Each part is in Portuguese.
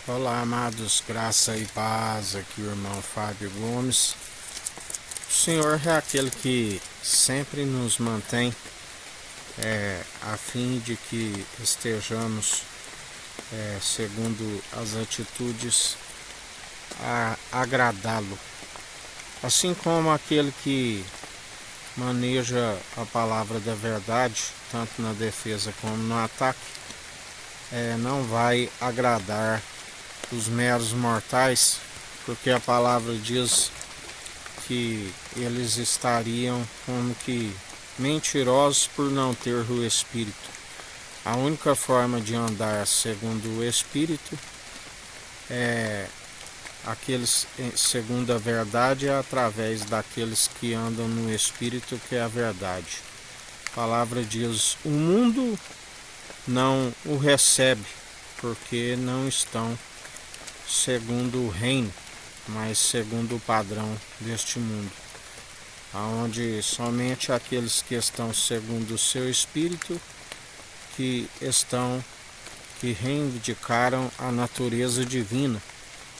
Olá, amados, graça e paz, aqui o irmão Fábio Gomes. O Senhor é aquele que sempre nos mantém a fim de que estejamos segundo as atitudes a agradá-lo. Assim como aquele que maneja a palavra da verdade, tanto na defesa como no ataque, não vai agradar os meros mortais, porque a palavra diz que eles estariam como que mentirosos por não ter o Espírito. A única forma de andar segundo o Espírito aqueles segundo a verdade é através daqueles que andam no Espírito, que é a verdade. A palavra diz: o mundo não o recebe, porque não estão segundo o reino, mas segundo o padrão deste mundo, aonde somente aqueles que estão segundo o seu Espírito, que reivindicaram a natureza divina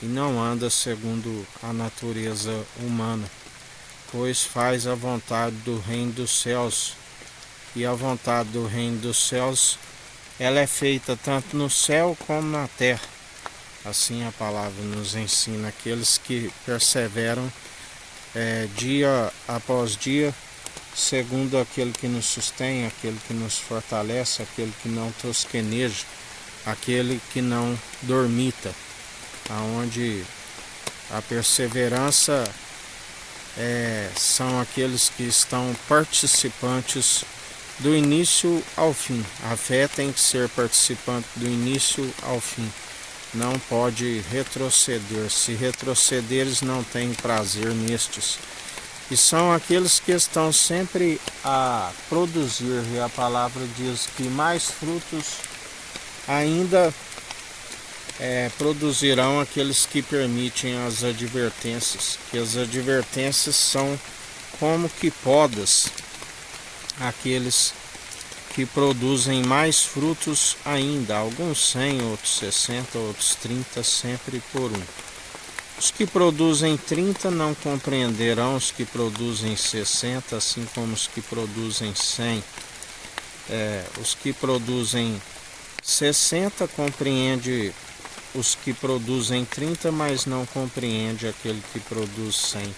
e não anda segundo a natureza humana, pois faz a vontade do reino dos céus. E a vontade do reino dos céus, ela é feita tanto no céu como na terra. Assim a palavra nos ensina: aqueles que perseveram dia após dia, segundo aquele que nos sustém, aquele que nos fortalece, aquele que não tosqueneja, aquele que não dormita, aonde a perseverança são aqueles que estão participantes do início ao fim. A fé tem que ser participante do início ao fim. Não pode retroceder. Se retrocederes, não tem prazer nestes. E são aqueles que estão sempre a produzir. E a palavra diz que mais frutos ainda produzirão aqueles que permitem as advertências. Que as advertências são como que podas, aqueles que produzem mais frutos ainda, alguns 100, outros 60, outros 30, sempre por um. Os que produzem 30 não compreenderão os que produzem 60, assim como os que produzem 100. Os que produzem 60 compreende os que produzem 30, mas não compreende aquele que produz 100.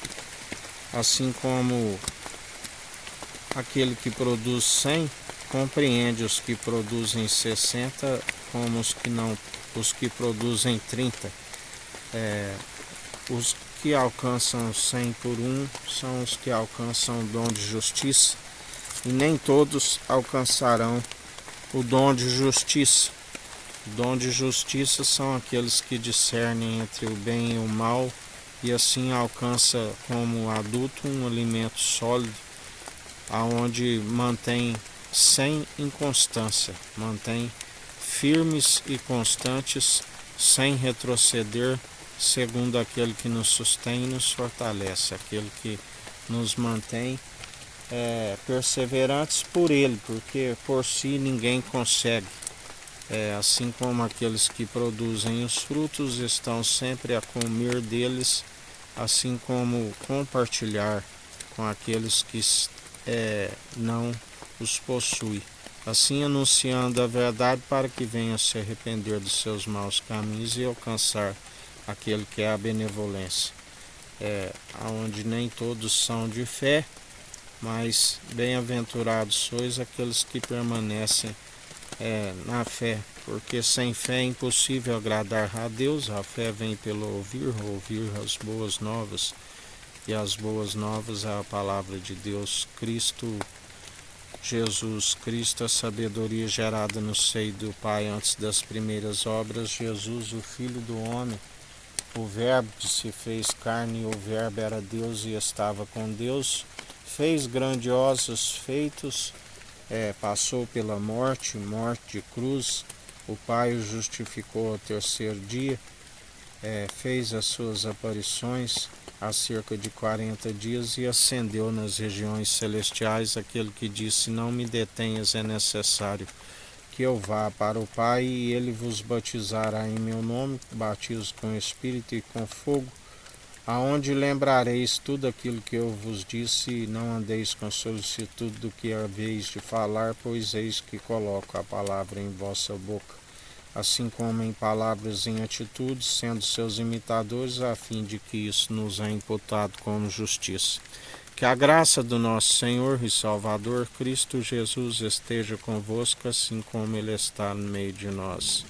Assim como aquele que produz 100 compreende os que produzem 60, como os que produzem 30. Os que alcançam 100 por um são os que alcançam o dom de justiça, e nem todos alcançarão o dom de justiça. O dom de justiça são aqueles que discernem entre o bem e o mal, e assim alcança como adulto um alimento sólido, aonde mantém sem inconstância, mantém firmes e constantes, sem retroceder, segundo aquele que nos sustém e nos fortalece, aquele que nos mantém perseverantes por ele, porque por si ninguém consegue. Assim como aqueles que produzem os frutos estão sempre a comer deles, assim como compartilhar com aqueles que não os possui, assim anunciando a verdade para que venham se arrepender dos seus maus caminhos e alcançar aquele que é a benevolência, onde nem todos são de fé, mas bem-aventurados sois aqueles que permanecem na fé, porque sem fé é impossível agradar a Deus. A fé vem pelo ouvir as boas novas, e as boas novas é a palavra de Deus, Cristo Jesus Cristo, a sabedoria gerada no seio do Pai antes das primeiras obras, Jesus, o Filho do Homem, o Verbo que se fez carne, e o Verbo era Deus e estava com Deus, fez grandiosos feitos, passou pela morte de cruz, o Pai o justificou ao terceiro dia, fez as suas aparições há cerca de 40 dias e ascendeu nas regiões celestiais. Aquele que disse: não me detenhas, é necessário que eu vá para o Pai, e ele vos batizará em meu nome, batismo com Espírito e com fogo, aonde lembrareis tudo aquilo que eu vos disse, e não andeis com solicitude do que haveis de falar, pois eis que coloco a palavra em vossa boca, assim como em palavras e em atitudes, sendo seus imitadores, a fim de que isso nos é imputado como justiça. Que a graça do nosso Senhor e Salvador Cristo Jesus esteja convosco, assim como Ele está no meio de nós.